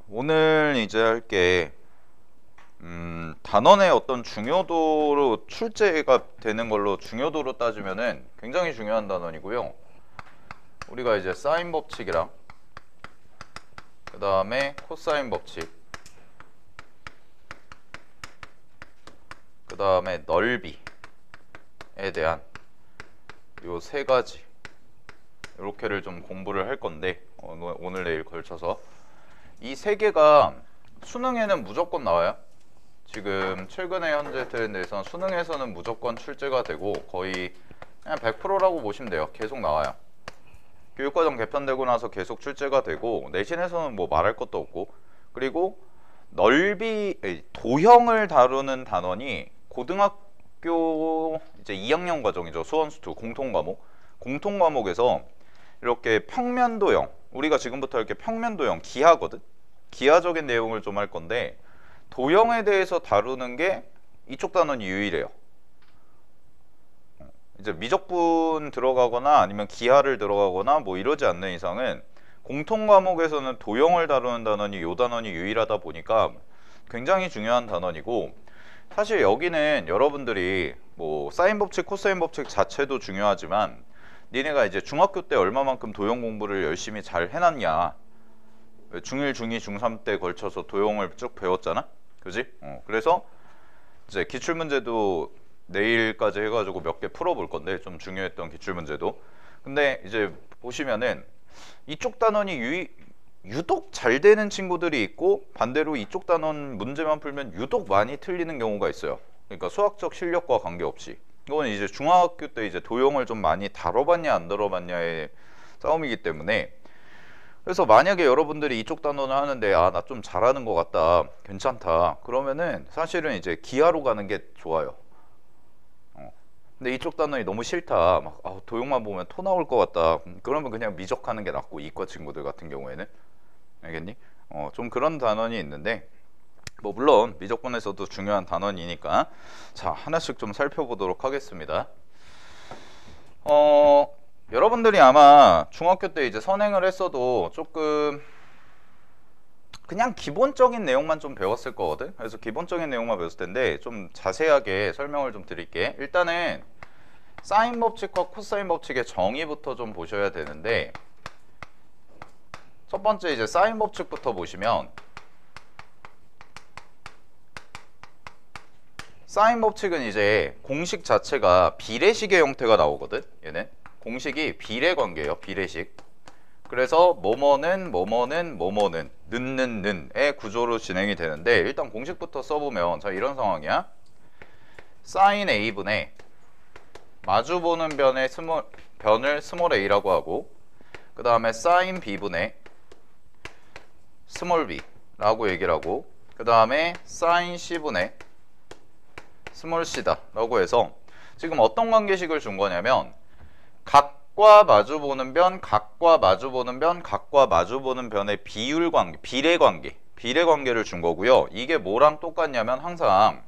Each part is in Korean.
오늘 이제 할게 단원의 어떤 중요도로 출제가 되는 걸로 중요도로 따지면은 굉장히 중요한 단원이고요. 우리가 이제 사인 법칙이랑 그 다음에 코사인 법칙, 그 다음에 넓이에 대한 요 세 가지 이렇게를 좀 공부를 할 건데 오늘 내일 걸쳐서 이 세 개가 수능에는 무조건 나와요. 지금 최근에 현재 트렌드에선 수능에서는 무조건 출제가 되고 거의 그냥 100%라고 보시면 돼요. 계속 나와요. 교육과정 개편되고 나서 계속 출제가 되고 내신에서는 뭐 말할 것도 없고, 그리고 도형을 다루는 단원이 고등학교 이제 2학년 과정이죠. 수원수2 공통과목에서 이렇게 평면도형, 우리가 지금부터 이렇게 평면도형 기하거든. 기하적인 내용을 좀 할 건데 도형에 대해서 다루는 게 이쪽 단원이 유일해요. 이제 미적분 들어가거나 아니면 기하를 들어가거나 뭐 이러지 않는 이상은 공통과목에서는 도형을 다루는 단원이 요 단원이 유일하다 보니까 굉장히 중요한 단원이고, 사실 여기는 여러분들이 뭐 사인 법칙, 코사인 법칙 자체도 중요하지만 니네가 이제 중학교 때 얼마만큼 도형 공부를 열심히 잘 해놨냐. 중1, 중2, 중3 때 걸쳐서 도형을 쭉 배웠잖아. 그지? 그래서 이제 기출문제도 내일까지 해가지고 몇 개 풀어볼 건데, 좀 중요했던 기출문제도. 근데 이제 보시면은 이쪽 단원이 유독 잘 되는 친구들이 있고, 반대로 이쪽 단원 문제만 풀면 유독 많이 틀리는 경우가 있어요. 그러니까 수학적 실력과 관계없이. 이건 이제 중학교 때 이제 도형을 좀 많이 다뤄봤냐 안 다뤄봤냐의 싸움이기 때문에, 그래서 만약에 여러분들이 이쪽 단원을 하는데 나 좀 잘하는 것 같다, 괜찮다, 그러면은 사실은 이제 기하로 가는 게 좋아요. 근데 이쪽 단원이 너무 싫다, 막 도형만 보면 토 나올 것 같다, 그러면 그냥 미적하는 게 낫고, 이과 친구들 같은 경우에는. 알겠니? 좀 그런 단원이 있는데, 뭐 물론 미적분에서도 중요한 단원이니까 자, 하나씩 좀 살펴보도록 하겠습니다. 여러분들이 아마 중학교 때 이제 선행을 했어도 조금 그냥 기본적인 내용만 좀 배웠을 거거든. 그래서 기본적인 내용만 배웠을 텐데 좀 자세하게 설명을 좀 드릴게. 일단은 사인 법칙과 코사인 법칙의 정의부터 좀 보셔야 되는데, 첫 번째 이제 사인 법칙부터 보시면, 사인 법칙은 이제 공식 자체가 비례식의 형태가 나오거든. 얘는 공식이 비례관계예요. 비례식. 그래서 뭐뭐는 는의 구조로 진행이 되는데, 일단 공식부터 써보면 자, 이런 상황이야. 사인 A분의 마주보는 변을 스몰 a라고 하고, 그 다음에 사인 B분의 스몰 b라고 얘기를 하고, 그 다음에 사인 C분의 스몰 c다 라고 해서 지금 어떤 관계식을 준 거냐면, 각과 마주보는 변, 각과 마주보는 변, 각과 마주보는 변의 비율관계, 비례관계를 준 거고요. 이게 뭐랑 똑같냐면 항상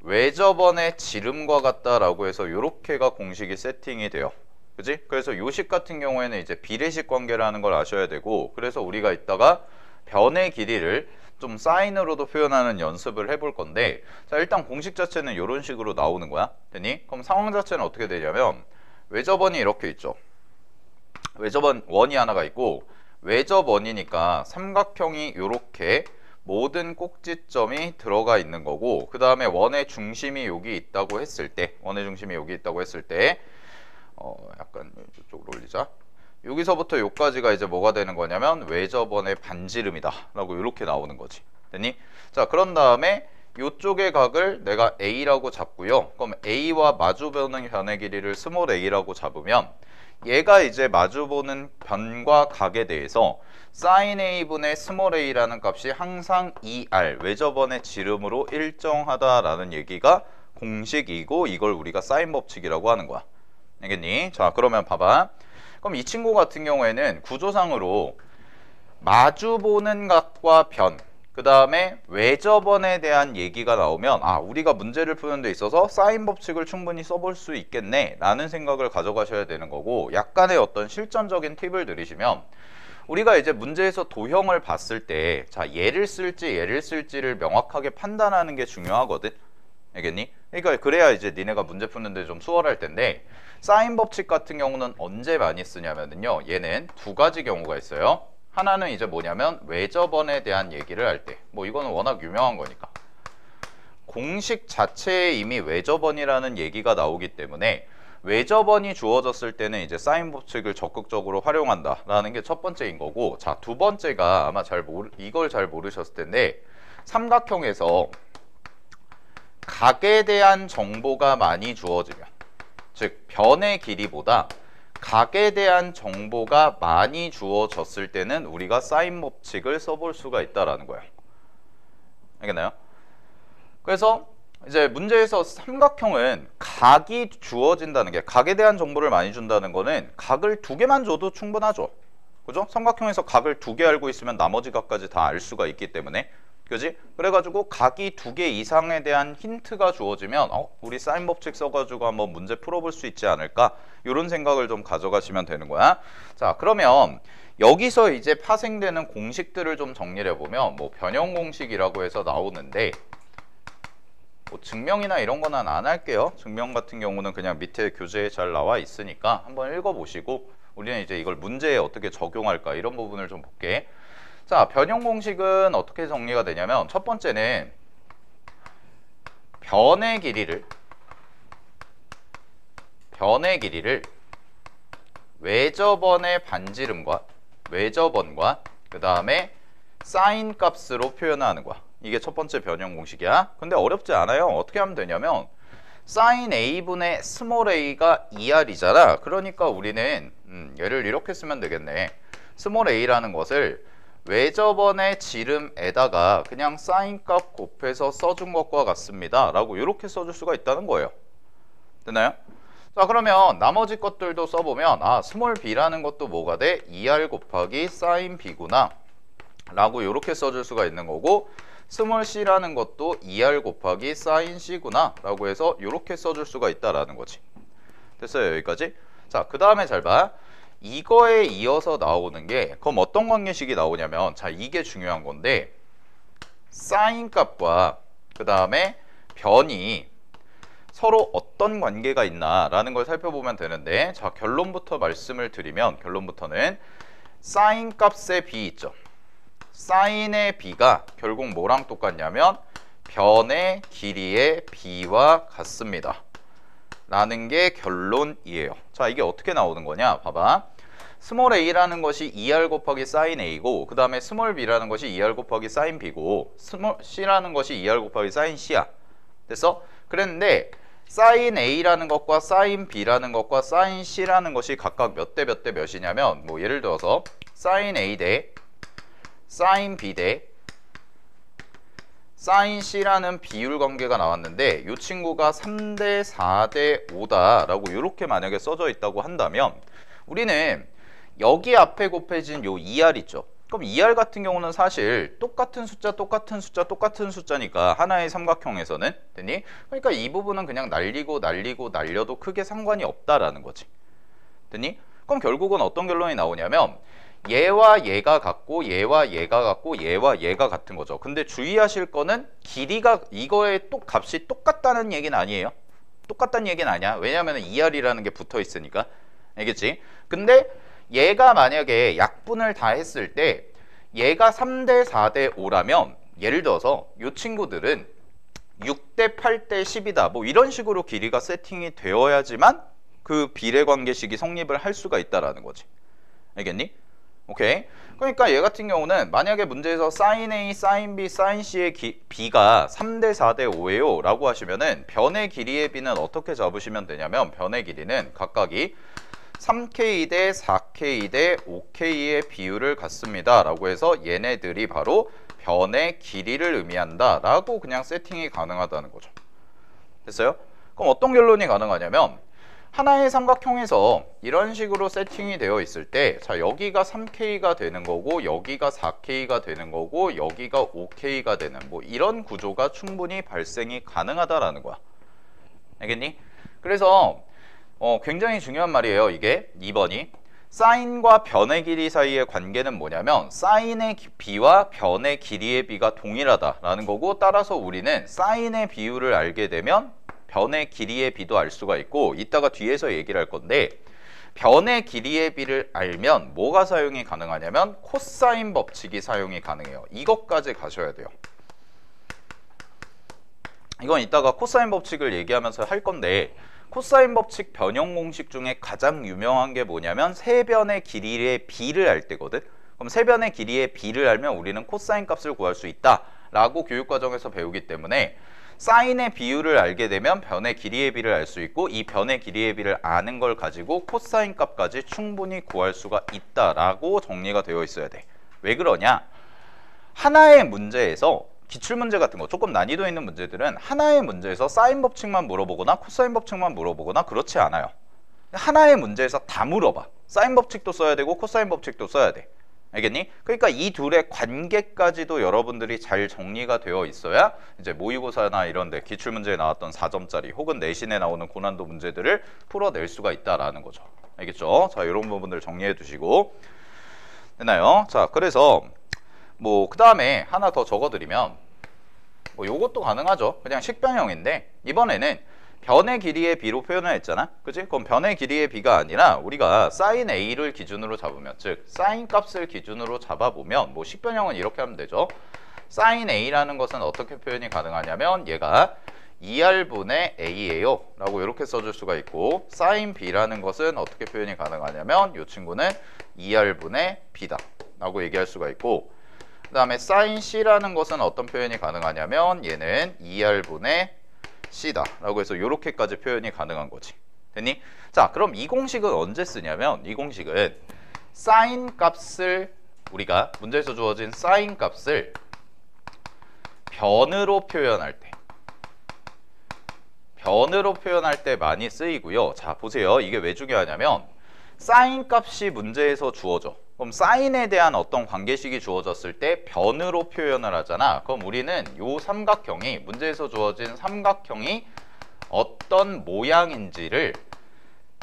외접원의 지름과 같다라고 해서 요렇게가 공식이 세팅이 돼요. 그지? 그래서 요식 같은 경우에는 이제 비례식 관계라는 걸 아셔야 되고, 그래서 우리가 이따가 변의 길이를 좀 사인으로도 표현하는 연습을 해볼 건데, 자, 일단 공식 자체는 이런 식으로 나오는 거야. 되니? 그럼 상황 자체는 어떻게 되냐면, 외접원이 이렇게 있죠. 외접원 원이 하나가 있고, 외접원이니까 삼각형이 이렇게 모든 꼭지점이 들어가 있는 거고, 그 다음에 원의 중심이 여기 있다고 했을 때, 약간 이쪽으로 올리자. 여기서부터 여기까지가 이제 뭐가 되는 거냐면 외접원의 반지름이다 라고 이렇게 나오는 거지. 됐니? 자, 그런 다음에 이쪽의 각을 내가 A라고 잡고요. 그럼 A와 마주보는 변의 길이를 스몰 a라고 잡으면, 얘가 이제 마주보는 변과 각에 대해서 sin A분의 스몰 a라는 값이 항상 2R 외접원의 지름으로 일정하다라는 얘기가 공식이고, 이걸 우리가 사인 법칙이라고 하는 거야. 알겠니? 자, 그러면 봐봐. 그럼 이 친구 같은 경우에는 구조상으로 마주보는 각과 변, 그 다음에 외접원에 대한 얘기가 나오면 우리가 문제를 푸는 데 있어서 사인 법칙을 충분히 써볼 수 있겠네 라는 생각을 가져가셔야 되는 거고, 약간의 어떤 실전적인 팁을 들이시면 우리가 이제 문제에서 도형을 봤을 때, 자, 얘를 쓸지를 명확하게 판단하는 게 중요하거든. 알겠니? 그러니까 그래야 이제 니네가 문제 푸는데 좀 수월할 텐데, 사인 법칙 같은 경우는 언제 많이 쓰냐면요, 얘는 두 가지 경우가 있어요. 하나는 이제 뭐냐면 외접원에 대한 얘기를 할 때, 뭐 이거는 워낙 유명한 거니까 공식 자체에 이미 외접원이라는 얘기가 나오기 때문에 외접원이 주어졌을 때는 이제 사인 법칙을 적극적으로 활용한다라는 게 첫 번째인 거고, 자, 두 번째가 아마 이걸 잘 모르셨을 텐데, 삼각형에서 각에 대한 정보가 많이 주어지면, 즉 변의 길이보다 각에 대한 정보가 많이 주어졌을 때는 우리가 사인 법칙을 써볼 수가 있다라는 거예요. 알겠나요? 그래서 이제 문제에서 삼각형은 각이 주어진다는 게, 각에 대한 정보를 많이 준다는 거는 각을 두 개만 줘도 충분하죠. 그죠? 삼각형에서 각을 두 개 알고 있으면 나머지 각까지 다 알 수가 있기 때문에, 그지? 그래가지고 각이 두 개 이상에 대한 힌트가 주어지면 우리 사인 법칙 써가지고 한번 문제 풀어볼 수 있지 않을까? 이런 생각을 좀 가져가시면 되는 거야. 자, 그러면 여기서 이제 파생되는 공식들을 좀 정리를 해보면, 뭐 변형 공식이라고 해서 나오는데, 뭐 증명이나 이런 거는 안 할게요. 증명 같은 경우는 그냥 밑에 교재에 잘 나와 있으니까 한번 읽어보시고, 우리는 이제 이걸 문제에 어떻게 적용할까 이런 부분을 좀 볼게. 자, 변형 공식은 어떻게 정리가 되냐면, 첫 번째는 변의 길이를 외접원의 반지름과 그 다음에 사인 값으로 표현하는 거야. 이게 첫 번째 변형 공식이야. 근데 어렵지 않아요. 어떻게 하면 되냐면, 사인 a분의 스몰 a가 2r이잖아. 그러니까 우리는 얘를 이렇게 쓰면 되겠네. 스몰 a라는 것을 외접원의 지름에다가 그냥 사인 값 곱해서 써준 것과 같습니다 라고 이렇게 써줄 수가 있다는 거예요. 됐나요? 자, 그러면 나머지 것들도 써보면, 스몰 b라는 것도 뭐가 돼? 2r 곱하기 사인 b구나 라고 이렇게 써줄 수가 있는 거고, 스몰 c라는 것도 2r 곱하기 사인 c구나 라고 해서 이렇게 써줄 수가 있다라는 거지. 됐어요, 여기까지? 자, 그 다음에 잘 봐. 이거에 이어서 나오는 게, 그럼 어떤 관계식이 나오냐면, 자, 이게 중요한 건데, 사인 값과 그 다음에 변이 서로 어떤 관계가 있나 라는 걸 살펴보면 되는데, 자, 결론부터 말씀을 드리면, 결론부터는 사인 값의 b 있죠. 사인의 b가 결국 뭐랑 똑같냐면 변의 길이의 b와 같습니다 라는 게 결론이에요. 자, 이게 어떻게 나오는 거냐, 봐봐. 스몰 a라는 것이 2r 곱하기 사인 a고, 그 다음에 스몰 b라는 것이 2r 곱하기 사인 b고, 스몰 c라는 것이 2r 곱하기 사인 c야. 됐어? 그랬는데 사인 a라는 것과 사인 b라는 것과 사인 c라는 것이 각각 몇 대 몇 대 몇이냐면, 뭐 예를 들어서 사인 a 대 사인 b 대 사인 c라는 비율 관계가 나왔는데, 이 친구가 3대 4대 5다 라고 이렇게 만약에 써져 있다고 한다면, 우리는 여기 앞에 곱해진 요 2r 있죠. 그럼 2r 같은 경우는 사실 똑같은 숫자니까 하나의 삼각형에서는, 됐니? 그러니까 이 부분은 그냥 날려도 크게 상관이 없다라는 거지. 됐니? 그럼 결국은 어떤 결론이 나오냐면, 얘와 얘가 같고 얘와 얘가 같고 얘와 얘가 같은 거죠. 근데 주의하실 거는 길이가 이거의 값이 똑같다는 얘기는 아니에요. 똑같다는 얘기는 아니야. 왜냐하면 2r이라는 게 붙어 있으니까. 알겠지? 근데 얘가 만약에 약분을 다 했을 때 얘가 3대 4대 5라면, 예를 들어서 이 친구들은 6대 8대 10이다 뭐 이런 식으로 길이가 세팅이 되어야지만 그 비례 관계식이 성립을 할 수가 있다라는 거지. 알겠니? 오케이. 그러니까 얘 같은 경우는 만약에 문제에서 sin A, sin B, sin C의 B가 3대 4대 5예요 라고 하시면은 변의 길이의 B는 어떻게 잡으시면 되냐면, 변의 길이는 각각이 3K 대 4K 대 5K의 비율을 갖습니다 라고 해서 얘네들이 바로 변의 길이를 의미한다 라고 그냥 세팅이 가능하다는 거죠. 됐어요? 그럼 어떤 결론이 가능하냐면, 하나의 삼각형에서 이런 식으로 세팅이 되어 있을 때, 자, 여기가 3K가 되는 거고 여기가 4K가 되는 거고 여기가 5K가 되는 뭐 이런 구조가 충분히 발생이 가능하다라는 거야. 알겠니? 그래서 굉장히 중요한 말이에요. 이게 2번이 사인과 변의 길이 사이의 관계는 뭐냐면 사인의 비와 변의 길이의 비가 동일하다라는 거고, 따라서 우리는 사인의 비율을 알게 되면 변의 길이의 비도 알 수가 있고, 이따가 뒤에서 얘기를 할 건데, 변의 길이의 비를 알면 뭐가 사용이 가능하냐면 코사인 법칙이 사용이 가능해요. 이것까지 가셔야 돼요. 이건 이따가 코사인 법칙을 얘기하면서 할 건데, 코사인 법칙 변형 공식 중에 가장 유명한 게 뭐냐면 세변의 길이의 비를 알 때거든. 그럼 세변의 길이의 비를 알면 우리는 코사인 값을 구할 수 있다 라고 교육과정에서 배우기 때문에, 사인의 비율을 알게 되면 변의 길이의 비를 알 수 있고, 이 변의 길이의 비를 아는 걸 가지고 코사인 값까지 충분히 구할 수가 있다라고 정리가 되어 있어야 돼. 왜 그러냐? 하나의 문제에서 기출문제 같은 거, 조금 난이도 있는 문제들은 하나의 문제에서 사인 법칙만 물어보거나 코사인 법칙만 물어보거나 그렇지 않아요. 하나의 문제에서 다 물어봐. 사인 법칙도 써야 되고 코사인 법칙도 써야 돼. 알겠니? 그러니까 이 둘의 관계까지도 여러분들이 잘 정리가 되어 있어야 이제 모의고사나 이런 데 기출문제에 나왔던 4점짜리 혹은 내신에 나오는 고난도 문제들을 풀어낼 수가 있다라는 거죠. 알겠죠? 자, 이런 부분들 정리해 두시고. 됐나요? 자, 그래서 뭐 그 다음에 하나 더 적어드리면, 뭐 요것도 가능하죠. 그냥 식변형인데 이번에는 변의 길이의 비로 표현을 했잖아. 그치? 그럼 변의 길이의 비가 아니라 우리가 사인 A를 기준으로 잡으면, 즉 사인 값을 기준으로 잡아보면 뭐 식변형은 이렇게 하면 되죠. 사인 A라는 것은 어떻게 표현이 가능하냐면 얘가 2R분의 A예요 라고 이렇게 써줄 수가 있고, 사인 B라는 것은 어떻게 표현이 가능하냐면 이 친구는 2R분의 B다 라고 얘기할 수가 있고, 그 다음에 사인 C라는 것은 어떤 표현이 가능하냐면 얘는 2R분의 C다 라고 해서 이렇게까지 표현이 가능한 거지. 됐니? 자, 그럼 이 공식은 언제 쓰냐면, 이 공식은 사인 값을, 우리가 문제에서 주어진 사인 값을 변으로 표현할 때 많이 쓰이고요. 자, 보세요. 이게 왜 중요하냐면 사인 값이 문제에서 주어져. 그럼 사인에 대한 어떤 관계식이 주어졌을 때 변으로 표현을 하잖아. 그럼 우리는 요 삼각형이, 문제에서 주어진 삼각형이 어떤 모양인지를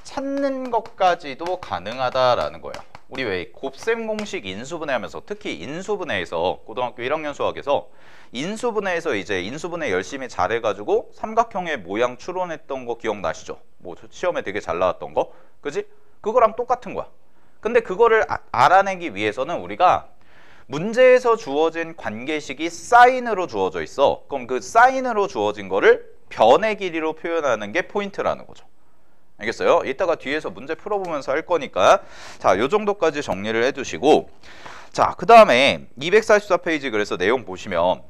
찾는 것까지도 가능하다라는 거야. 우리 왜 곱셈 공식 인수분해 하면서, 특히 인수분해에서 고등학교 1학년 수학에서 인수분해에서 이제 인수분해 열심히 잘해가지고 삼각형의 모양 추론했던 거 기억나시죠? 뭐 시험에 되게 잘 나왔던 거, 그지? 그거랑 똑같은 거야. 근데 그거를 알아내기 위해서는 우리가 문제에서 주어진 관계식이 사인으로 주어져 있어. 그럼 그 사인으로 주어진 거를 변의 길이로 표현하는 게 포인트라는 거죠. 알겠어요? 이따가 뒤에서 문제 풀어보면서 할 거니까, 자, 요 정도까지 정리를 해두시고, 자, 그 다음에 244페이지 그래서 내용 보시면,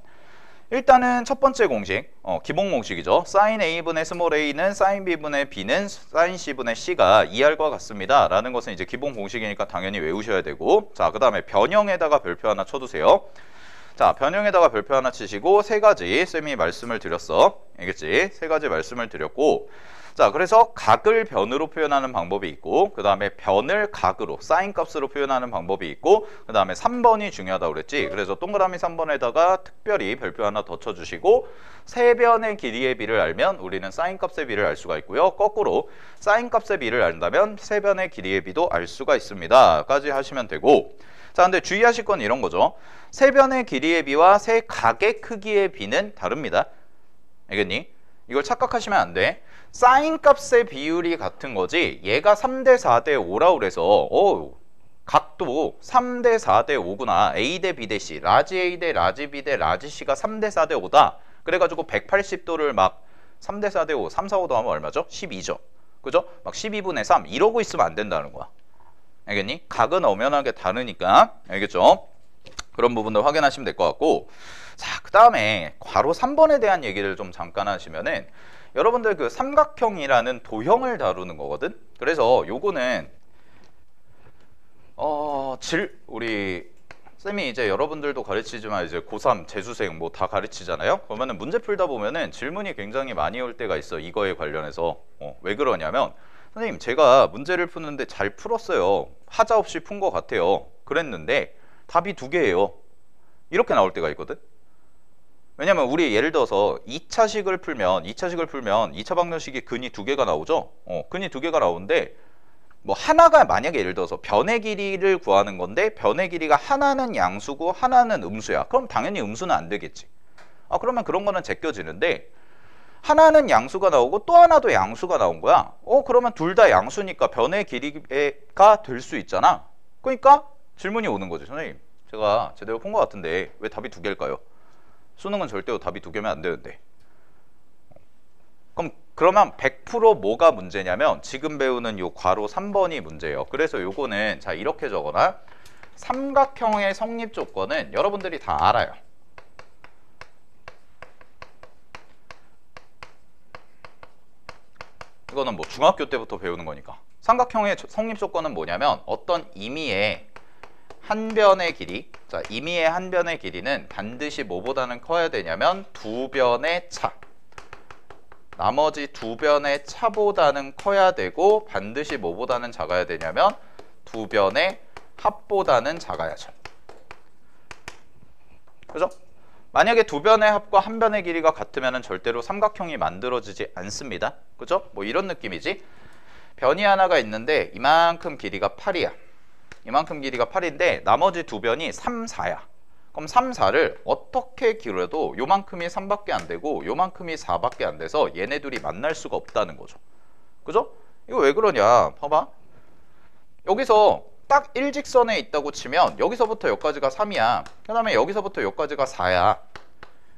일단은 첫 번째 공식, 기본 공식이죠. 사인 A분의 스몰 a는 사인 B분의 B는 사인 C분의 C가 2R과 같습니다 라는 것은 이제 기본 공식이니까 당연히 외우셔야 되고, 자, 그 다음에 변형에다가 별표 하나 쳐두세요. 자, 변형에다가 별표 하나 치시고, 세 가지 쌤이 말씀을 드렸어. 알겠지? 세 가지 말씀을 드렸고, 자, 그래서 각을 변으로 표현하는 방법이 있고, 그 다음에 변을 각으로, 사인 값으로 표현하는 방법이 있고, 그 다음에 3번이 중요하다고 그랬지. 그래서 동그라미 3번에다가 특별히 별표 하나 더 쳐주시고, 세변의 길이의 비를 알면 우리는 사인 값의 비를 알 수가 있고요. 거꾸로 사인 값의 비를 안다면 세변의 길이의 비도 알 수가 있습니다 까지 하시면 되고, 자, 근데 주의하실 건 이런 거죠. 세변의 길이의 비와 세 각의 크기의 비는 다릅니다. 알겠니? 이걸 착각하시면 안 돼. 사인 값의 비율이 같은 거지, 얘가 3대 4대 5라고 그래서 각도 3대 4대 5구나, A 대 B 대 C, 라지 A 대 라지 B 대 라지 C가 3대 4대 5다 그래가지고 180도를 막 3대 4대 5, 3, 4, 5도 하면 얼마죠? 12죠. 그죠? 막 12분의 3 이러고 있으면 안 된다는 거야. 알겠니? 각은 엄연하게 다르니까. 알겠죠? 그런 부분도 확인하시면 될 것 같고, 자, 그 다음에 괄호 3번에 대한 얘기를 좀 잠깐 하시면은, 여러분들 그 삼각형이라는 도형을 다루는 거거든. 그래서 요거는 우리 쌤이 이제 여러분들도 가르치지만 이제 고3 재수생 뭐 다 가르치잖아요. 그러면은 문제 풀다 보면은 질문이 굉장히 많이 올 때가 있어. 이거에 관련해서. 왜 그러냐면, 선생님 제가 문제를 푸는데 잘 풀었어요. 하자 없이 푼 것 같아요. 그랬는데 답이 두 개예요. 이렇게 나올 때가 있거든. 왜냐면 우리 예를 들어서 2차식을 풀면 2차 방정식이 근이 두 개가 나오죠. 근이 두 개가 나오는데 뭐 하나가 만약에 예를 들어서 변의 길이를 구하는 건데 변의 길이가 하나는 양수고 하나는 음수야. 그럼 당연히 음수는 안 되겠지. 그러면 그런 거는 제껴지는데 하나는 양수가 나오고 또 하나도 양수가 나온 거야. 그러면 둘 다 양수니까 변의 길이가 될 수 있잖아. 그러니까 질문이 오는 거지. 선생님, 제가 제대로 본 것 같은데 왜 답이 두 개일까요? 수능은 절대로 답이 두 개면 안 되는데. 그러면 100% 뭐가 문제냐면 지금 배우는 요 괄호 3번이 문제예요. 그래서 요거는 자 이렇게 적어놔. 삼각형의 성립 조건은 여러분들이 다 알아요. 이거는 뭐 중학교 때부터 배우는 거니까. 삼각형의 성립 조건은 뭐냐면 어떤 임의의 한 변의 길이, 자 임의의 한 변의 길이는 반드시 뭐보다는 커야 되냐면 두 변의 차. 나머지 두 변의 차보다는 커야 되고 반드시 뭐보다는 작아야 되냐면 두 변의 합보다는 작아야죠. 그죠? 만약에 두 변의 합과 한 변의 길이가 같으면 절대로 삼각형이 만들어지지 않습니다. 그죠? 뭐 이런 느낌이지. 변이 하나가 있는데 이만큼 길이가 8이야. 이만큼 길이가 8인데 나머지 두 변이 3, 4야. 그럼 3, 4를 어떻게 길어도 요만큼이 3밖에 안 되고 요만큼이 4밖에 안 돼서 얘네 둘이 만날 수가 없다는 거죠. 그죠? 이거 왜 그러냐? 봐봐. 여기서 딱 일직선에 있다고 치면 여기서부터 여기까지가 3이야. 그 다음에 여기서부터 여기까지가 4야.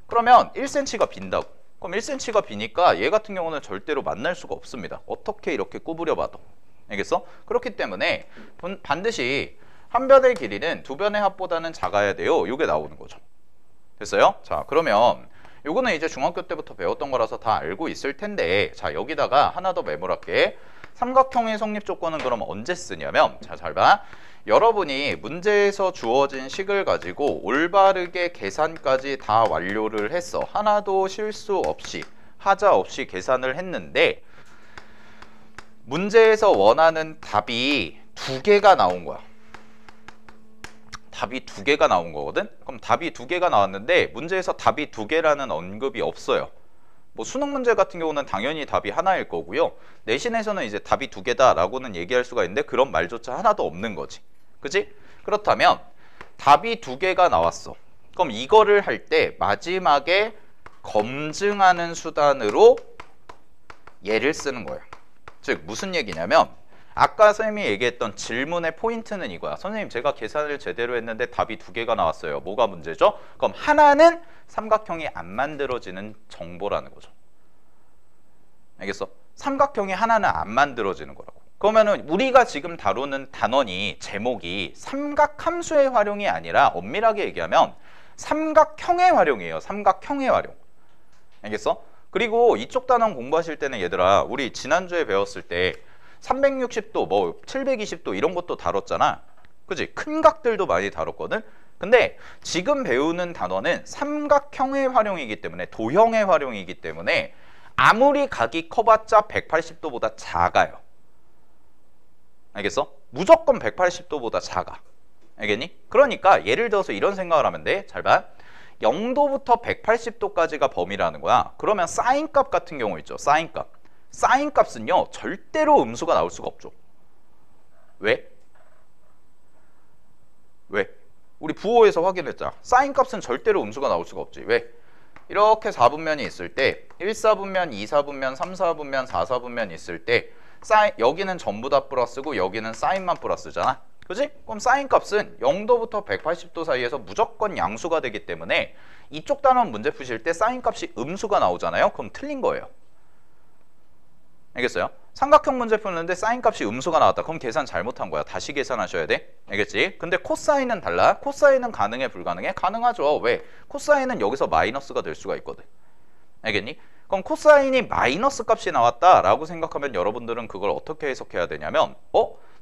그러면 1cm가 빈다고. 그럼 1cm가 비니까 얘 같은 경우는 절대로 만날 수가 없습니다. 어떻게 이렇게 구부려 봐도. 알겠어? 그렇기 때문에 반드시 한 변의 길이는 두 변의 합보다는 작아야 돼요. 이게 나오는 거죠. 됐어요? 자, 그러면 요거는 이제 중학교 때부터 배웠던 거라서 다 알고 있을 텐데, 자 여기다가 하나 더 메모할게. 삼각형의 성립 조건은 그럼 언제 쓰냐면, 자 잘 봐. 여러분이 문제에서 주어진 식을 가지고 올바르게 계산까지 다 완료를 했어. 하나도 실수 없이, 하자 없이 계산을 했는데 문제에서 원하는 답이 두 개가 나온 거야. 답이 두 개가 나온 거거든? 그럼 답이 두 개가 나왔는데 문제에서 답이 두 개라는 언급이 없어요. 뭐 수능 문제 같은 경우는 당연히 답이 하나일 거고요. 내신에서는 이제 답이 두 개다라고는 얘기할 수가 있는데 그런 말조차 하나도 없는 거지. 그치? 그렇다면 답이 두 개가 나왔어. 그럼 이거를 할 때 마지막에 검증하는 수단으로 얘를 쓰는 거예요. 즉 무슨 얘기냐면 아까 선생님이 얘기했던 질문의 포인트는 이거야. 선생님 제가 계산을 제대로 했는데 답이 두 개가 나왔어요. 뭐가 문제죠? 그럼 하나는 삼각형이 안 만들어지는 정보라는 거죠. 알겠어? 삼각형이 하나는 안 만들어지는 거라고. 그러면은 우리가 지금 다루는 단원이 제목이 삼각함수의 활용이 아니라 엄밀하게 얘기하면 삼각형의 활용이에요. 삼각형의 활용. 알겠어? 그리고 이쪽 단원 공부하실 때는 얘들아 우리 지난주에 배웠을 때 360도 뭐 720도 이런 것도 다뤘잖아. 그치? 큰 각들도 많이 다뤘거든. 근데 지금 배우는 단원은 삼각형의 활용이기 때문에 도형의 활용이기 때문에 아무리 각이 커봤자 180도보다 작아요. 알겠어? 무조건 180도보다 작아. 알겠니? 그러니까 예를 들어서 이런 생각을 하면 돼. 잘 봐. 0도부터 180도까지가 범위라는 거야. 그러면 사인값 같은 경우 있죠. 사인값. 사인값은요 절대로 음수가 나올 수가 없죠. 왜? 왜? 우리 부호에서 확인했잖아. 사인값은 절대로 음수가 나올 수가 없지. 왜? 이렇게 4분면이 있을 때 1사분면, 2사분면, 3사분면, 4사분면 있을 때 여기는 전부 다 플러스고 여기는 사인만 플러스잖아. 그지? 그럼 사인값은 0도부터 180도 사이에서 무조건 양수가 되기 때문에 이쪽 단원 문제 푸실 때 사인값이 음수가 나오잖아요. 그럼 틀린 거예요. 알겠어요? 삼각형 문제 푸는데 사인값이 음수가 나왔다. 그럼 계산 잘못한 거야. 다시 계산하셔야 돼. 알겠지? 근데 코사인은 달라. 코사인은 가능해? 불가능해? 가능하죠. 왜? 코사인은 여기서 마이너스가 될 수가 있거든. 알겠니? 그럼 코사인이 마이너스 값이 나왔다라고 생각하면 여러분들은 그걸 어떻게 해석해야 되냐면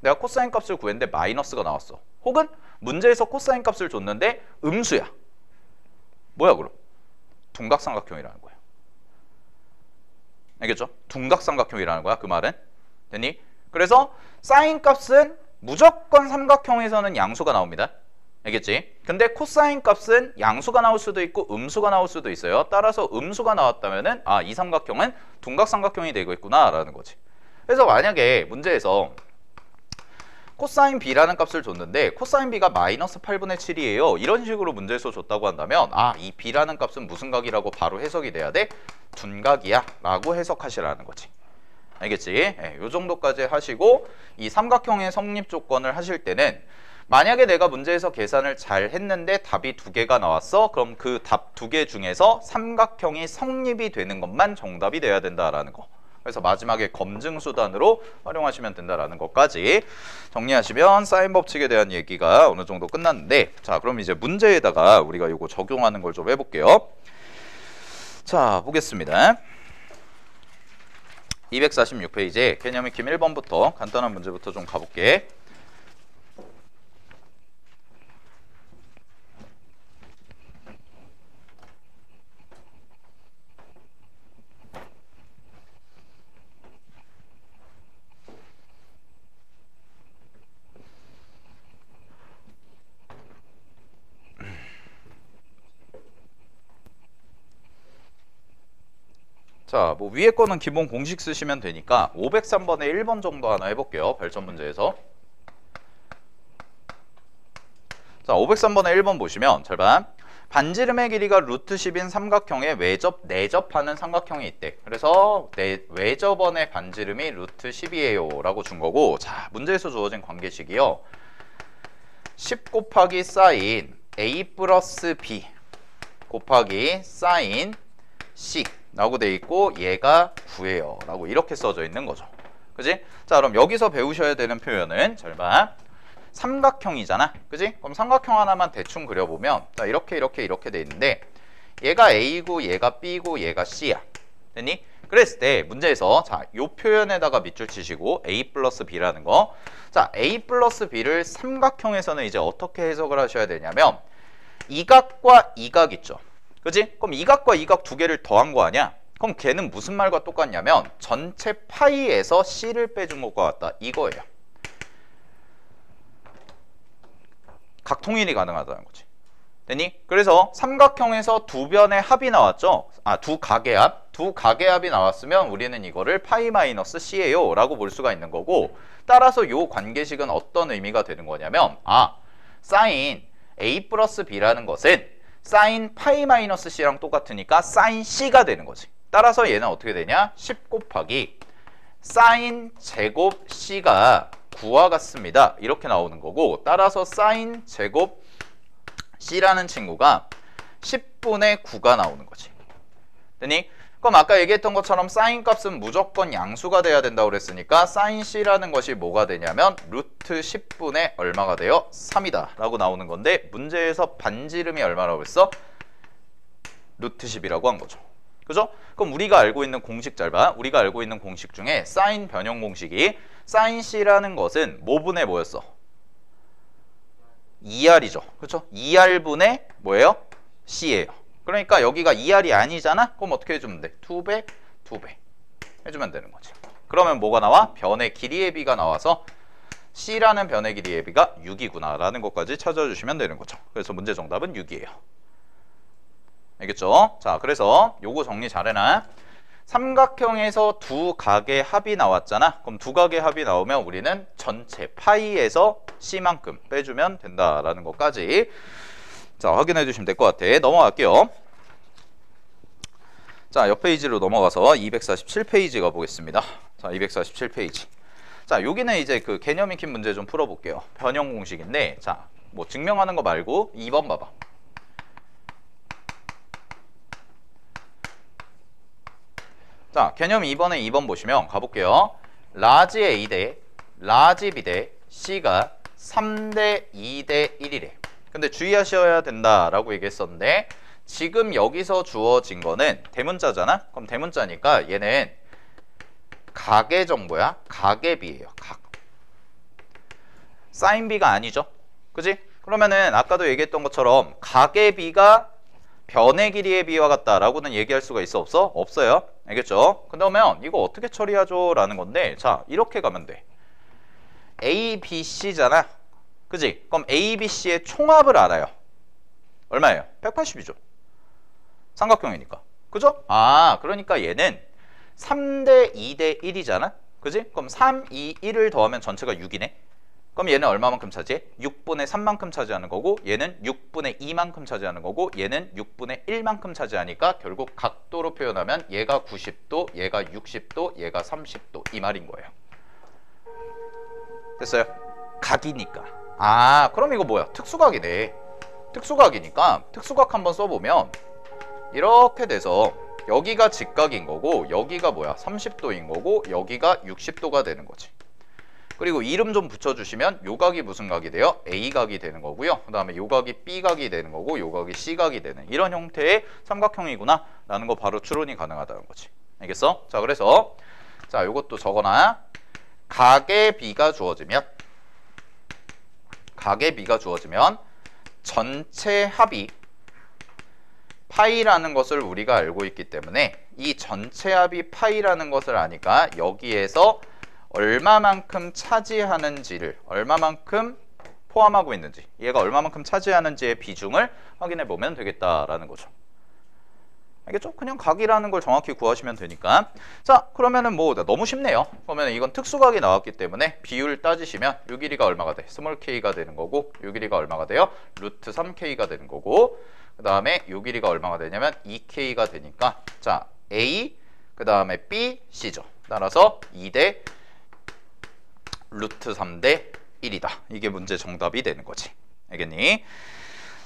내가 코사인 값을 구했는데 마이너스가 나왔어. 혹은 문제에서 코사인 값을 줬는데 음수야. 뭐야 그럼? 둔각삼각형이라는 거야. 알겠죠? 둔각삼각형이라는 거야. 그 말은. 됐니? 그래서 사인 값은 무조건 삼각형에서는 양수가 나옵니다. 알겠지? 근데 코사인 값은 양수가 나올 수도 있고 음수가 나올 수도 있어요. 따라서 음수가 나왔다면은 이 삼각형은 둔각삼각형이 되고 있구나 라는 거지. 그래서 만약에 문제에서 코사인 B라는 값을 줬는데 코사인 B가 마이너스 8분의 7이에요. 이런 식으로 문제에서 줬다고 한다면 이 B라는 값은 무슨 각이라고 바로 해석이 돼야 돼? 둔각이야 라고 해석하시라는 거지. 알겠지? 네, 요 정도까지 하시고 이 삼각형의 성립 조건을 하실 때는 만약에 내가 문제에서 계산을 잘 했는데 답이 2개가 나왔어? 그럼 그 답 2개 중에서 삼각형이 성립이 되는 것만 정답이 돼야 된다라는 거. 그래서 마지막에 검증 수단으로 활용하시면 된다라는 것까지 정리하시면 사인 법칙에 대한 얘기가 어느 정도 끝났는데, 자 그럼 이제 문제에다가 우리가 이거 적용하는 걸 좀 해볼게요. 자 보겠습니다. 246페이지 개념 익힘 1번부터 간단한 문제부터 좀 가볼게. 자, 뭐 위에 거는 기본 공식 쓰시면 되니까 503번에 1번 정도 하나 해볼게요. 별점 문제에서. 자, 503번에 1번 보시면 잘 봐. 반지름의 길이가 루트 10인 삼각형에 외접, 내접하는 삼각형이 있대. 그래서 외접원의 반지름이 루트 10이에요 라고 준 거고, 자 문제에서 주어진 관계식이요. 10 곱하기 사인 A 플러스 B 곱하기 사인 C 라고 돼 있고 얘가 9예요 라고 이렇게 써져 있는 거죠. 그지? 자 그럼 여기서 배우셔야 되는 표현은 잘 봐. 삼각형이잖아. 그지? 그럼 삼각형 하나만 대충 그려보면 자 이렇게 돼 있는데 얘가 A고 얘가 B고 얘가 C야. 됐니? 그랬을 때 문제에서 자 요 표현에다가 밑줄 치시고 A 플러스 B라는 거. 자 A 플러스 B를 삼각형에서는 이제 어떻게 해석을 하셔야 되냐면 이 각과 이 각 있죠. 그지? 그럼 이 각과 이 각 두 개를 더한 거 아니야? 그럼 걔는 무슨 말과 똑같냐면 전체 파이에서 C를 빼준 것과 같다 이거예요. 각통일이 가능하다는 거지. 됐니? 그래서 삼각형에서 두 변의 합이 나왔죠? 두 각의 합. 두 각의 합이 나왔으면 우리는 이거를 파이 마이너스 C예요 라고 볼 수가 있는 거고, 따라서 요 관계식은 어떤 의미가 되는 거냐면 사인 A 플러스 B라는 것은 사인 파이 마이너스 C랑 똑같으니까 사인 C가 되는 거지. 따라서 얘는 어떻게 되냐? 10 곱하기 사인 제곱 C가 9와 같습니다. 이렇게 나오는 거고, 따라서 사인 제곱 C라는 친구가 10분의 9가 나오는 거지. 됐니? 그럼 아까 얘기했던 것처럼 사인 값은 무조건 양수가 돼야 된다고 그랬으니까 사인 C라는 것이 뭐가 되냐면 루트 10분의 얼마가 돼요? 3이다 라고 나오는 건데, 문제에서 반지름이 얼마라고 했어? 루트 10이라고 한 거죠. 그죠? 그럼 우리가 알고 있는 공식 잘 봐. 우리가 알고 있는 공식 중에 사인 변형 공식이 사인 C라는 것은 뭐분의 뭐였어? 2R이죠. 그렇죠? 2R분의 뭐예요? C예요. 그러니까 여기가 2R이 아니잖아? 그럼 어떻게 해주면 돼? 2배, 2배 해주면 되는 거지. 그러면 뭐가 나와? 변의 길이의 비가 나와서 C라는 변의 길이의 비가 6이구나 라는 것까지 찾아주시면 되는 거죠. 그래서 문제 정답은 6이에요. 알겠죠? 자, 그래서 요거 정리 잘해놔. 삼각형에서 두 각의 합이 나왔잖아. 그럼 두 각의 합이 나오면 우리는 전체 파이에서 C만큼 빼주면 된다라는 것까지 자 확인해 주시면 될 것 같아. 넘어갈게요. 자, 옆 페이지로 넘어가서 247페이지 가보겠습니다. 자, 247페이지. 자, 여기는 이제 그 개념 익힌 문제 좀 풀어볼게요. 변형 공식인데, 자, 뭐 증명하는 거 말고 2번 봐봐. 자, 개념 2번에 2번 보시면 가볼게요. 라지 A 대 라지 B 대 C가 3대 2대 1이래. 근데 주의하셔야 된다라고 얘기했었는데, 지금 여기서 주어진 거는 대문자잖아? 그럼 대문자니까 얘는 각의 정보야. 각의 비예요. 각. 사인 B가 아니죠. 그지? 그러면은 아까도 얘기했던 것처럼 각의 비가 변의 길이의 비와 같다라고는 얘기할 수가 있어 없어? 없어요. 알겠죠? 그러면 이거 어떻게 처리하죠? 라는 건데, 자 이렇게 가면 돼. A, B, C잖아. 그지? 그럼 A, B, C의 총합을 알아요. 얼마예요? 180이죠. 삼각형이니까. 그죠? 그러니까 얘는 3대 2대 1이잖아. 그지? 그럼 3, 2, 1을 더하면 전체가 6이네. 그럼 얘는 얼마만큼 차지해? 6분의 3만큼 차지하는 거고 얘는 6분의 2만큼 차지하는 거고 얘는 6분의 1만큼 차지하니까 결국 각도로 표현하면 얘가 90도, 얘가 60도, 얘가 30도 이 말인 거예요. 됐어요? 각이니까. 아, 그럼 이거 뭐야? 특수각이네. 특수각이니까 특수각 한번 써보면 이렇게 돼서 여기가 직각인 거고 여기가 뭐야? 30도인 거고 여기가 60도가 되는 거지. 그리고 이름 좀 붙여주시면 요 각이 무슨 각이 돼요? A각이 되는 거고요. 그 다음에 요 각이 B각이 되는 거고 요 각이 C각이 되는 이런 형태의 삼각형이구나 라는 거 바로 추론이 가능하다는 거지. 알겠어? 자, 그래서 자, 요것도 적어놔. 각의 B가 주어지면 전체 합이 파이라는 것을 우리가 알고 있기 때문에 이 전체 합이 파이라는 것을 아니까 여기에서 얼마만큼 차지하는지를 얼마만큼 포함하고 있는지 얘가 얼마만큼 차지하는지의 비중을 확인해 보면 되겠다라는 거죠. 알겠죠? 그냥 각이라는 걸 정확히 구하시면 되니까. 자, 그러면은 뭐 너무 쉽네요. 그러면 이건 특수각이 나왔기 때문에 비율 따지시면 요 길이가 얼마가 돼? 스몰 k가 되는 거고 요 길이가 얼마가 돼요? 루트 3k가 되는 거고 그 다음에 요 길이가 얼마가 되냐면 2k가 되니까 자, A 그 다음에 B, C죠. 따라서 2대 루트 3대 1이다. 이게 문제 정답이 되는 거지. 알겠니?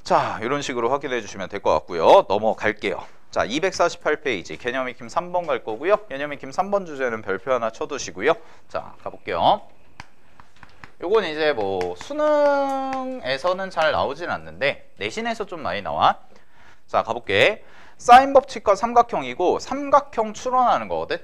자, 이런 식으로 확인해 주시면 될 것 같고요. 넘어갈게요. 자, 248페이지 개념 익힘 3번 갈 거고요. 개념 익힘 3번 주제는 별표 하나 쳐두시고요. 자, 가볼게요. 요건 이제 뭐 수능에서는 잘 나오진 않는데 내신에서 좀 많이 나와. 자, 가볼게. 사인 법칙과 삼각형이고 삼각형 추론하는 거거든.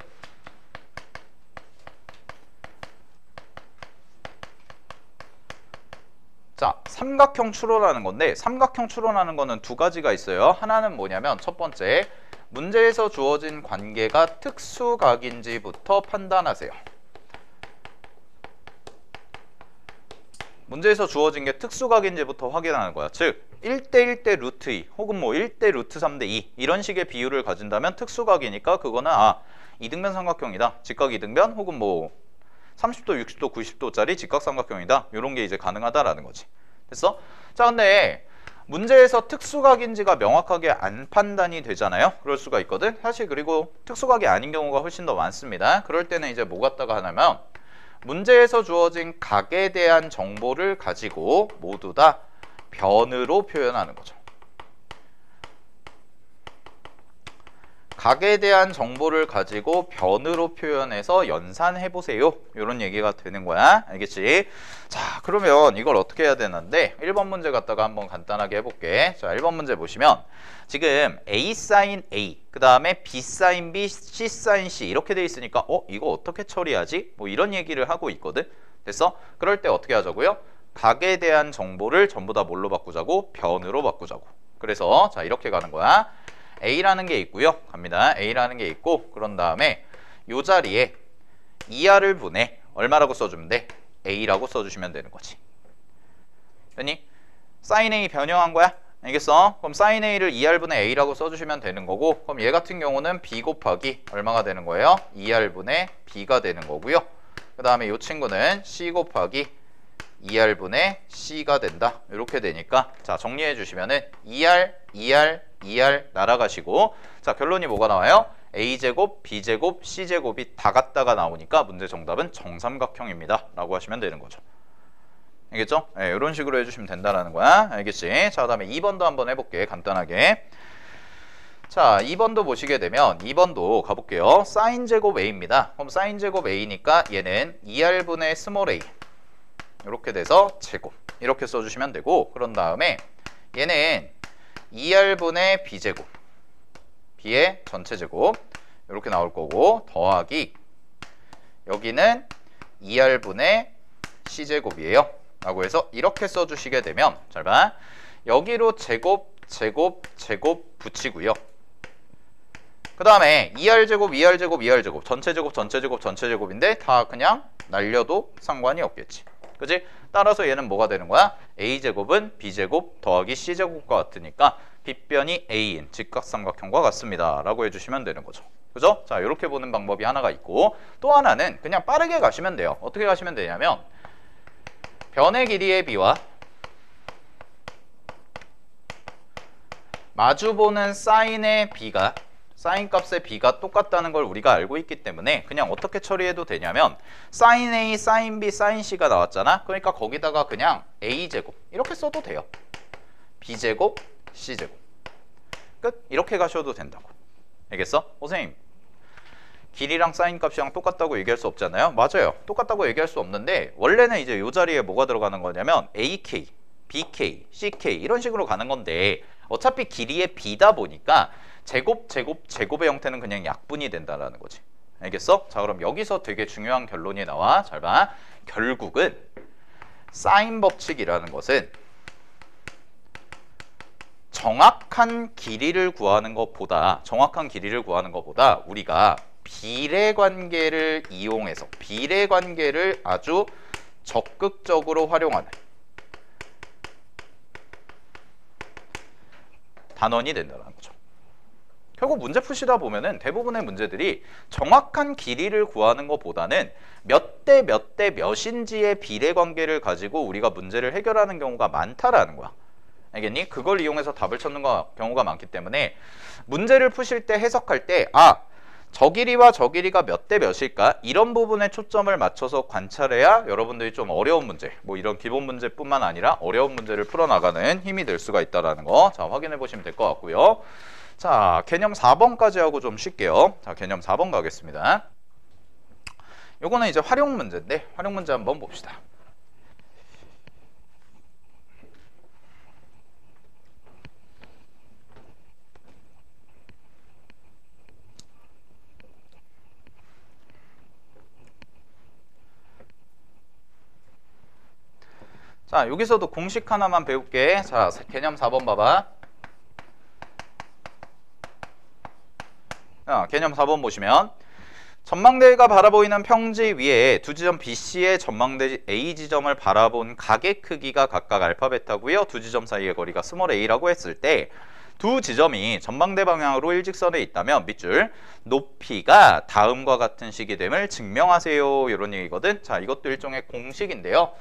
자, 삼각형 추론하는 건데 삼각형 추론하는 거는 두 가지가 있어요. 하나는 뭐냐면 첫 번째, 문제에서 주어진 관계가 특수각인지부터 판단하세요. 문제에서 주어진 게 특수각인지부터 확인하는 거야. 즉 1대 1대 루트 2 혹은 뭐 1대 루트 3대 2 이런 식의 비율을 가진다면 특수각이니까 그거는 이등변 삼각형이다. 직각 이등변 혹은 뭐 30도, 60도, 90도짜리 직각삼각형이다. 이런 게 이제 가능하다라는 거지. 됐어? 자, 근데 문제에서 특수각인지가 명확하게 안 판단이 되잖아요. 그럴 수가 있거든. 사실 그리고 특수각이 아닌 경우가 훨씬 더 많습니다. 그럴 때는 이제 뭐 갖다가 하냐면 문제에서 주어진 각에 대한 정보를 가지고 모두 다 변으로 표현하는 거죠. 각에 대한 정보를 가지고 변으로 표현해서 연산해보세요. 이런 얘기가 되는 거야. 알겠지? 자, 그러면 이걸 어떻게 해야 되는데 1번 문제 갖다가 한번 간단하게 해볼게. 자, 1번 문제 보시면 지금 A 사인 A, 그 다음에 B 사인 B, C 사인 C 이렇게 돼 있으니까 이거 어떻게 처리하지? 뭐 이런 얘기를 하고 있거든. 됐어? 그럴 때 어떻게 하자고요? 각에 대한 정보를 전부 다 뭘로 바꾸자고? 변으로 바꾸자고. 그래서 자, 이렇게 가는 거야. A라는 게 있고요. 갑니다. A라는 게 있고 그런 다음에 요 자리에 2R을 분해 얼마라고 써주면 돼? A라고 써주시면 되는 거지. 됐니? sin A 변형한 거야? 알겠어? 그럼 sin A를 2R분의 A라고 써주시면 되는 거고 그럼 얘 같은 경우는 B 곱하기 얼마가 되는 거예요? 2R분의 B가 되는 거고요. 그 다음에 요 친구는 C 곱하기 2R분의 C가 된다. 이렇게 되니까 자, 정리해 주시면은 2R, 2R, 2R 날아가시고 자, 결론이 뭐가 나와요? A제곱, B제곱, C제곱이 다 같다가 나오니까 문제 정답은 정삼각형입니다. 라고 하시면 되는 거죠. 알겠죠? 네, 이런 식으로 해주시면 된다라는 거야. 알겠지? 자, 그 다음에 2번도 한번 해볼게. 간단하게. 자, 2번도 보시게 되면 2번도 가볼게요. 사인 제곱 A입니다. 그럼 사인 제곱 A니까 얘는 2R분의 스몰 a 이렇게 돼서 제곱 이렇게 써주시면 되고 그런 다음에 얘는 2R분의 B제곱 B의 전체 제곱 이렇게 나올 거고 더하기 여기는 2R분의 C제곱이에요 라고 해서 이렇게 써주시게 되면 잘 봐. 여기로 제곱 제곱 제곱 붙이고요. 그 다음에 2R제곱 2R제곱 2R제곱 전체 제곱 전체 제곱 전체 제곱인데 다 그냥 날려도 상관이 없겠지. 그치? 따라서 얘는 뭐가 되는 거야? A제곱은 B제곱 더하기 C제곱과 같으니까 빗변이 A인 직각삼각형과 같습니다. 라고 해주시면 되는 거죠. 그죠? 자, 이렇게 보는 방법이 하나가 있고 또 하나는 그냥 빠르게 가시면 돼요. 어떻게 가시면 되냐면 변의 길이의 b와 마주보는 사인의 b가 사인 값의 b가 똑같다는 걸 우리가 알고 있기 때문에 그냥 어떻게 처리해도 되냐면 사인 a, 사인 b, 사인 c가 나왔잖아. 그러니까 거기다가 그냥 a제곱 이렇게 써도 돼요. b제곱, c제곱 끝. 이렇게 가셔도 된다고. 알겠어? 선생님 길이랑 사인 값이랑 똑같다고 얘기할 수 없잖아요. 맞아요. 똑같다고 얘기할 수 없는데 원래는 이제 이 자리에 뭐가 들어가는 거냐면 AK, BK, CK 이런 식으로 가는 건데 어차피 길이의 b다 보니까 제곱의 형태는 그냥 약분이 된다라는 거지. 알겠어? 자, 그럼 여기서 되게 중요한 결론이 나와. 잘 봐. 결국은 사인 법칙이라는 것은 정확한 길이를 구하는 것보다 우리가 비례관계를 이용해서 비례관계를 아주 적극적으로 활용하는 단원이 된다는 거죠. 결국 문제 푸시다 보면은 대부분의 문제들이 정확한 길이를 구하는 것보다는 몇 대 몇인지의 비례관계를 가지고 우리가 문제를 해결하는 경우가 많다라는 거야. 알겠니? 그걸 이용해서 답을 찾는 경우가 많기 때문에 문제를 푸실 때 해석할 때 저 길이와 저 길이가 몇 대 몇일까? 이런 부분에 초점을 맞춰서 관찰해야 여러분들이 좀 어려운 문제, 뭐 이런 기본 문제뿐만 아니라 어려운 문제를 풀어나가는 힘이 될 수가 있다는 거 자 확인해 보시면 될 것 같고요. 자, 개념 4번까지 하고 좀 쉴게요. 자, 개념 4번 가겠습니다. 요거는 이제 활용 문제인데 활용 문제 한번 봅시다. 자, 여기서도 공식 하나만 배울게. 자, 개념 4번 봐봐. 자, 개념 4번 보시면 전망대가 바라보이는 평지 위에 두 지점 BC의 전망대 A 지점을 바라본 각의 크기가 각각 알파 베타고요. 두 지점 사이의 거리가 스몰 a라고 했을 때 두 지점이 전망대 방향으로 일직선에 있다면 밑줄 높이가 다음과 같은 식이 됨을 증명하세요. 이런 얘기거든. 자, 이것도 일종의 공식인데요.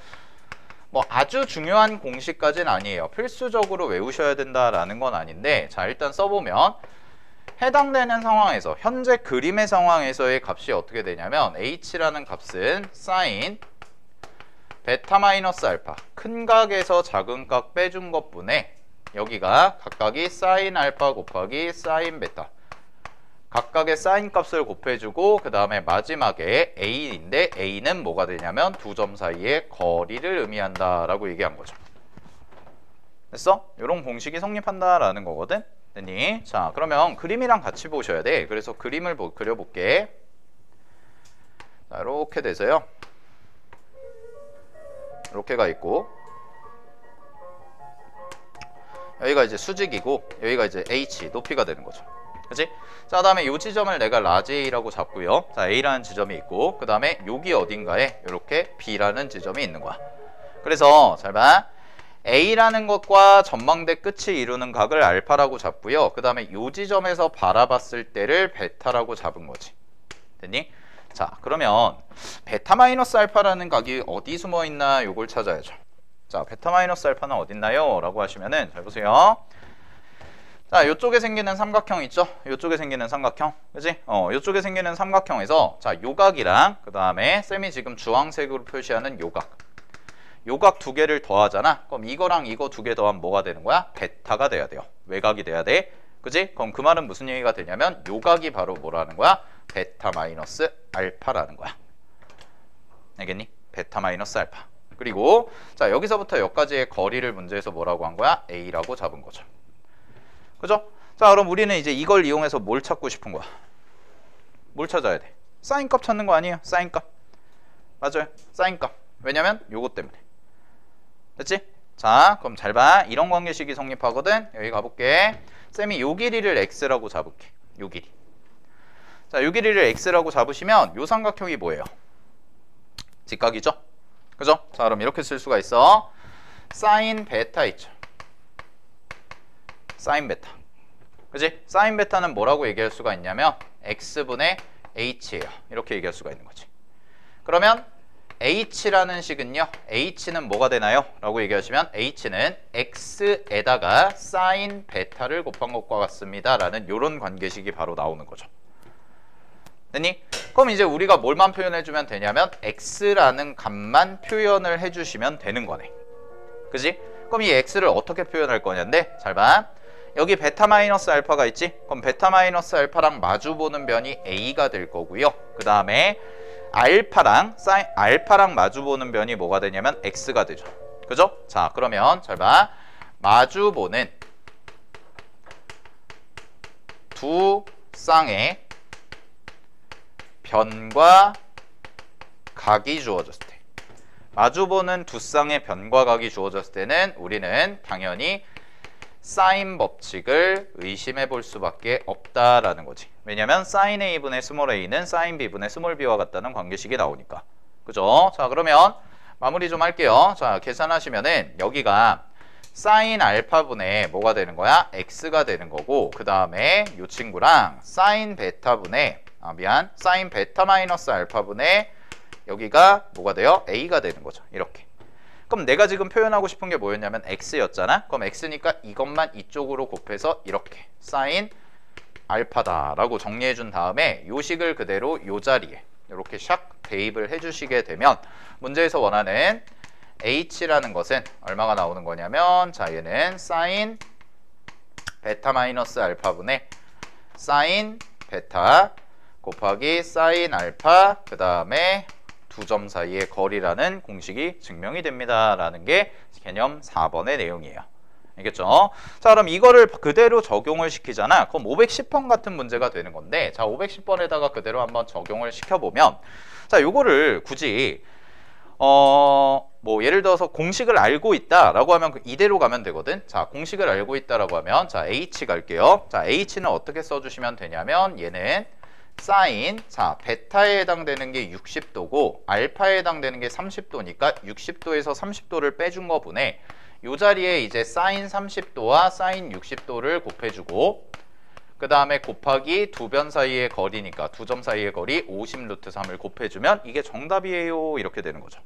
뭐 아주 중요한 공식까지는 아니에요. 필수적으로 외우셔야 된다라는 건 아닌데 자, 일단 써보면 해당되는 상황에서 현재 그림의 상황에서의 값이 어떻게 되냐면 h라는 값은 사인 베타 마이너스 알파 큰 각에서 작은 각 빼준 것분에 여기가 각각이 사인 알파 곱하기 사인 베타 각각의 사인 값을 곱해주고 그 다음에 마지막에 a인데 a는 뭐가 되냐면 두 점 사이의 거리를 의미한다라고 얘기한 거죠. 됐어? 이런 공식이 성립한다라는 거거든. 됐니? 자, 그러면 그림이랑 같이 보셔야 돼. 그래서 그림을 그려볼게. 자, 이렇게 돼서요. 이렇게가 있고 여기가 이제 수직이고 여기가 이제 h 높이가 되는 거죠. 그치? 자, 다음에 이 지점을 내가 라지 A라고 잡고요. 자, A라는 지점이 있고 그 다음에 여기 어딘가에 이렇게 B라는 지점이 있는 거야. 그래서 잘 봐. A라는 것과 전망대 끝이 이루는 각을 알파라고 잡고요. 그 다음에 이 지점에서 바라봤을 때를 베타라고 잡은 거지. 됐니? 자, 그러면 베타 마이너스 알파라는 각이 어디 숨어 있나 요걸 찾아야죠. 자, 베타 마이너스 알파는 어딨나요? 라고 하시면은 잘 보세요. 자, 요쪽에 생기는 삼각형 있죠? 요쪽에 생기는 삼각형. 그치? 요쪽에 생기는 삼각형에서 자, 요각이랑 그 다음에 쌤이 지금 주황색으로 표시하는 요각. 요각 두 개를 더하잖아. 그럼 이거랑 이거 두 개 더하면 뭐가 되는 거야? 베타가 돼야 돼요. 외각이 돼야 돼. 그치? 그럼 그 말은 무슨 얘기가 되냐면 요각이 바로 뭐라는 거야? 베타 마이너스 알파라는 거야. 알겠니? 베타 마이너스 알파. 그리고 자, 여기서부터 여기까지의 거리를 문제에서 뭐라고 한 거야? A라고 잡은 거죠. 그죠? 자, 그럼 우리는 이제 이걸 이용해서 뭘 찾고 싶은 거야? 뭘 찾아야 돼? 사인 값 찾는 거 아니에요? 사인 값. 맞아요. 사인 값. 왜냐면 요거 때문에. 됐지? 자, 그럼 잘 봐. 이런 관계식이 성립하거든. 여기 가볼게. 쌤이 요 길이를 x라고 잡을게. 요 길이. 자, 요 길이를 x라고 잡으시면 요 삼각형이 뭐예요? 직각이죠? 그죠? 자, 그럼 이렇게 쓸 수가 있어. 사인 베타 있죠. 사인 베타. 그지? 사인 베타는 뭐라고 얘기할 수가 있냐면 x분의 h예요. 이렇게 얘기할 수가 있는 거지. 그러면 h라는 식은요. h는 뭐가 되나요? 라고 얘기하시면 h는 x에다가 사인 베타를 곱한 것과 같습니다. 라는 요런 관계식이 바로 나오는 거죠. 됐니? 그럼 이제 우리가 뭘만 표현해주면 되냐면 x라는 값만 표현을 해주시면 되는 거네. 그지? 그럼 이 x를 어떻게 표현할 거냐인데 잘 봐. 여기 베타 마이너스 알파가 있지? 그럼 베타 마이너스 알파랑 마주보는 변이 a가 될 거고요. 그 다음에 알파랑 마주보는 변이 뭐가 되냐면 x가 되죠. 그죠? 자, 그러면 잘 봐. 마주보는 두 쌍의 변과 각이 주어졌을 때, 마주보는 두 쌍의 변과 각이 주어졌을 때는 우리는 당연히 사인 법칙을 의심해 볼 수밖에 없다라는 거지. 왜냐면 사인 a분의 스몰 a는 사인 b분의 스몰 b와 같다는 관계식이 나오니까. 그죠? 자, 그러면 마무리 좀 할게요. 자, 계산하시면은 여기가 사인 알파분의 뭐가 되는 거야? x가 되는 거고, 그 다음에 이 친구랑 사인 베타분의 사인 베타 마이너스 알파분의 여기가 뭐가 돼요? a가 되는 거죠. 이렇게. 그럼 내가 지금 표현하고 싶은 게 뭐였냐면 x였잖아. 그럼 x니까 이것만 이쪽으로 곱해서 이렇게 사인 알파다라고 정리해 준 다음에 요 식을 그대로 요 자리에 이렇게 샥 대입을 해주시게 되면 문제에서 원하는 h라는 것은 얼마가 나오는 거냐면, 자, 얘는 사인 베타 마이너스 알파분의 사인 베타 곱하기 사인 알파, 그 다음에 두 점 사이의 거리라는 공식이 증명이 됩니다 라는 게 개념 4번의 내용이에요. 알겠죠? 자, 그럼 이거를 그대로 적용을 시키잖아. 그럼 510번 같은 문제가 되는 건데, 자, 510번에다가 그대로 한번 적용을 시켜보면, 자, 요거를 굳이 뭐 예를 들어서 공식을 알고 있다라고 하면 이대로 가면 되거든. 자, 공식을 알고 있다라고 하면, 자, h 갈게요. 자, h는 어떻게 써주시면 되냐면, 얘는 사인, 자, 베타에 해당되는 게 60도고 알파에 해당되는 게 30도니까 60도에서 30도를 빼준 거분에 이 자리에 이제 사인 30도와 사인 60도를 곱해주고, 그 다음에 곱하기 두 변 사이의 거리니까 두 점 사이의 거리 50 루트 3을 곱해주면 이게 정답이에요. 이렇게 되는 거죠.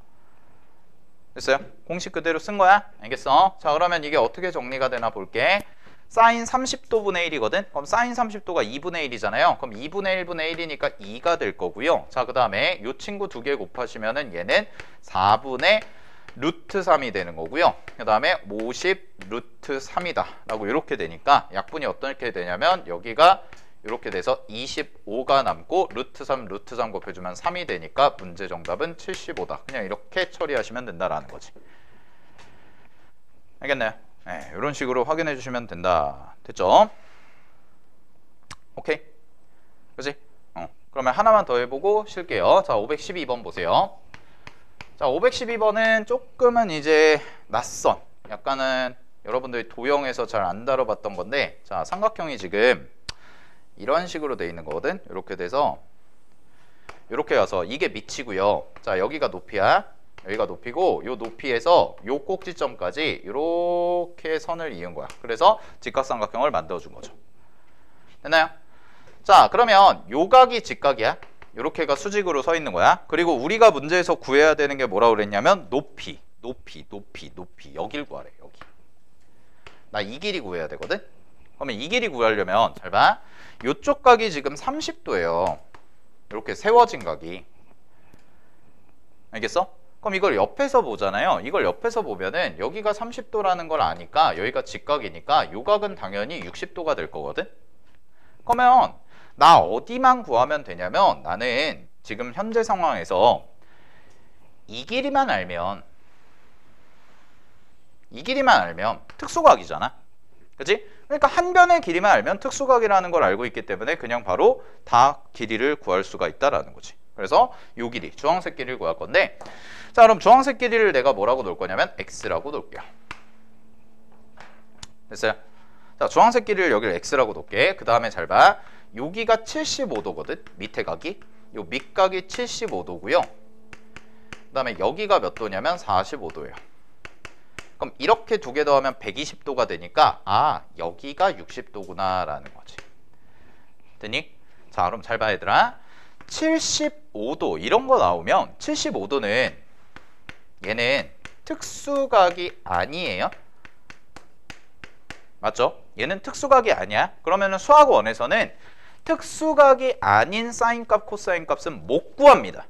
됐어요? 공식 그대로 쓴 거야? 알겠어? 자, 그러면 이게 어떻게 정리가 되나 볼게. 사인 30도분의 1이거든? 그럼 사인 30도가 2분의 1이잖아요. 그럼 2분의 1분의 1이니까 2가 될 거고요. 자, 그 다음에 이 친구 두 개 곱하시면은 얘는 4분의 루트 3이 되는 거고요. 그 다음에 50 루트 3이다 라고 이렇게 되니까 약분이 어떻게 되냐면 여기가 이렇게 돼서 25가 남고 루트 3 곱해주면 3이 되니까 문제 정답은 75다. 그냥 이렇게 처리하시면 된다라는 거지. 알겠나요? 네, 이런 식으로 확인해 주시면 된다. 됐죠? 오케이? 그치? 그러면 하나만 더 해보고 쉴게요. 자, 512번 보세요. 자, 512번은 조금은 이제 낯선, 약간은 여러분들이 도형에서 잘 안 다뤄봤던 건데, 자, 삼각형이 지금 이런 식으로 돼 있는 거거든. 이렇게 돼서 이렇게 가서 이게 밑이고요. 자, 여기가 높이야. 여기가 높이고, 요 높이에서 요 꼭지점까지 이렇게 선을 이은 거야. 그래서 직각삼각형을 만들어준 거죠. 됐나요? 자, 그러면 요 각이 직각이야. 요렇게가 수직으로 서 있는 거야. 그리고 우리가 문제에서 구해야 되는 게 뭐라고 그랬냐면 높이. 여길 구하래. 여기. 나 이 길이 구해야 되거든. 그러면 이 길이 구하려면 잘 봐. 요쪽 각이 지금 30도예요. 이렇게 세워진 각이. 알겠어? 그럼 이걸 옆에서 보잖아요. 이걸 옆에서 보면은 여기가 30도라는 걸 아니까 여기가 직각이니까 요 각은 당연히 60도가 될 거거든. 그러면 나 어디만 구하면 되냐면, 나는 지금 현재 상황에서 이 길이만 알면 특수각이잖아. 그치? 그러니까 한 변의 길이만 알면 특수각이라는 걸 알고 있기 때문에 그냥 바로 다 길이를 구할 수가 있다라는 거지. 그래서 요 길이, 주황색 길이를 구할 건데, 자, 그럼 주황색 길이를 내가 뭐라고 놓을 거냐면 x라고 놓을게요. 됐어요? 자, 주황색 길이를 여기를 x라고 놓을게. 그 다음에 잘 봐. 여기가 75도거든. 밑에 각이. 요 밑각이 75도고요. 그 다음에 여기가 몇 도냐면 45도예요. 그럼 이렇게 두 개 더하면 120도가 되니까, 아, 여기가 60도구나 라는 거지. 됐니? 자, 그럼 잘 봐, 얘들아. 75도 이런 거 나오면 75도는 얘는 특수각이 아니에요. 맞죠? 얘는 특수각이 아니야. 그러면은 수학 1에서는 특수각이 아닌 사인값, 코사인값은 못 구합니다.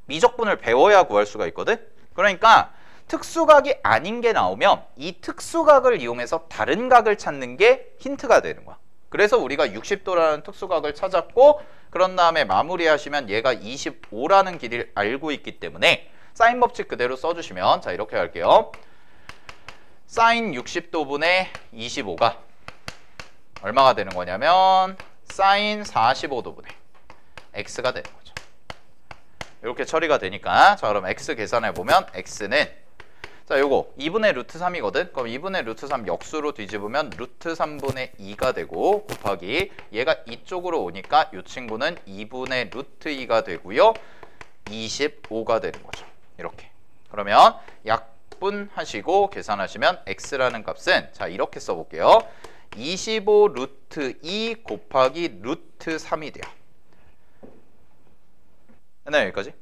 미적분을 배워야 구할 수가 있거든. 그러니까 특수각이 아닌 게 나오면 이 특수각을 이용해서 다른 각을 찾는 게 힌트가 되는 거야. 그래서 우리가 60도라는 특수각을 찾았고 그런 다음에 마무리하시면 얘가 25라는 길이를 알고 있기 때문에 사인 법칙 그대로 써주시면, 자 이렇게 할게요. 사인 60도분의 25가 얼마가 되는 거냐면 사인 45도분의 x가 되는 거죠. 이렇게 처리가 되니까, 자 그럼 x 계산해 보면 x는, 자 요거 2분의 루트 3이거든. 그럼 2분의 루트 3 역수로 뒤집으면 루트 3분의 2가 되고 곱하기 얘가 이쪽으로 오니까 이 친구는 2분의 루트 2가 되고요. 25가 되는 거죠. 이렇게. 그러면 약분하시고 계산하시면 x라는 값은, 자 이렇게 써볼게요. 25 루트 2 곱하기 루트 3이 돼요. 됐나요? 여기까지?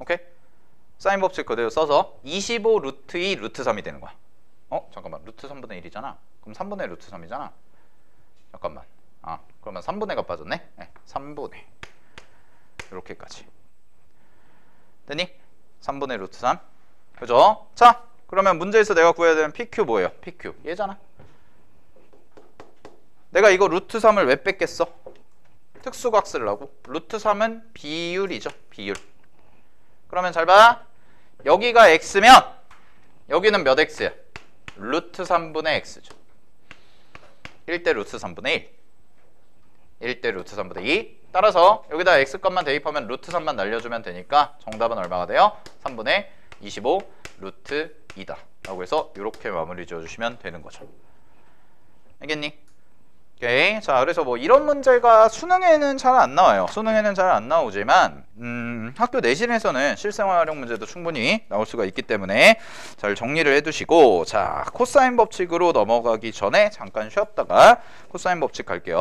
오케이? 사인 법칙 그대로 써서 25 루트 2 루트 3이 되는 거야. 잠깐만, 루트 3분의 1이잖아. 그럼 3분의 루트 3이잖아. 잠깐만, 그러면 3분의가 빠졌네. 네, 3분의 이렇게까지 됐니? 3분의 루트 3. 그죠? 자 그러면 문제에서 내가 구해야 되는 PQ 뭐예요? PQ 얘잖아. 내가 이거 루트 3을 왜 뺐겠어? 특수각 쓰려고. 루트 3은 비율이죠. 비율. 그러면 잘 봐. 여기가 x면 여기는 몇 x야? 루트 3분의 x죠. 1대 루트 3분의 1. 1대 루트 3분의 2. 따라서 여기다 x값만 대입하면 루트 3만 날려주면 되니까 정답은 얼마가 돼요? 3분의 25 루트 2다 라고 해서 이렇게 마무리 지어주시면 되는 거죠. 알겠니? 오케이. 자 그래서 뭐 이런 문제가 수능에는 잘 안 나와요. 수능에는 잘 안 나오지만 학교 내신에서는 실생활용 문제도 충분히 나올 수가 있기 때문에 잘 정리를 해두시고, 자 코사인 법칙으로 넘어가기 전에 잠깐 쉬었다가 코사인 법칙 갈게요.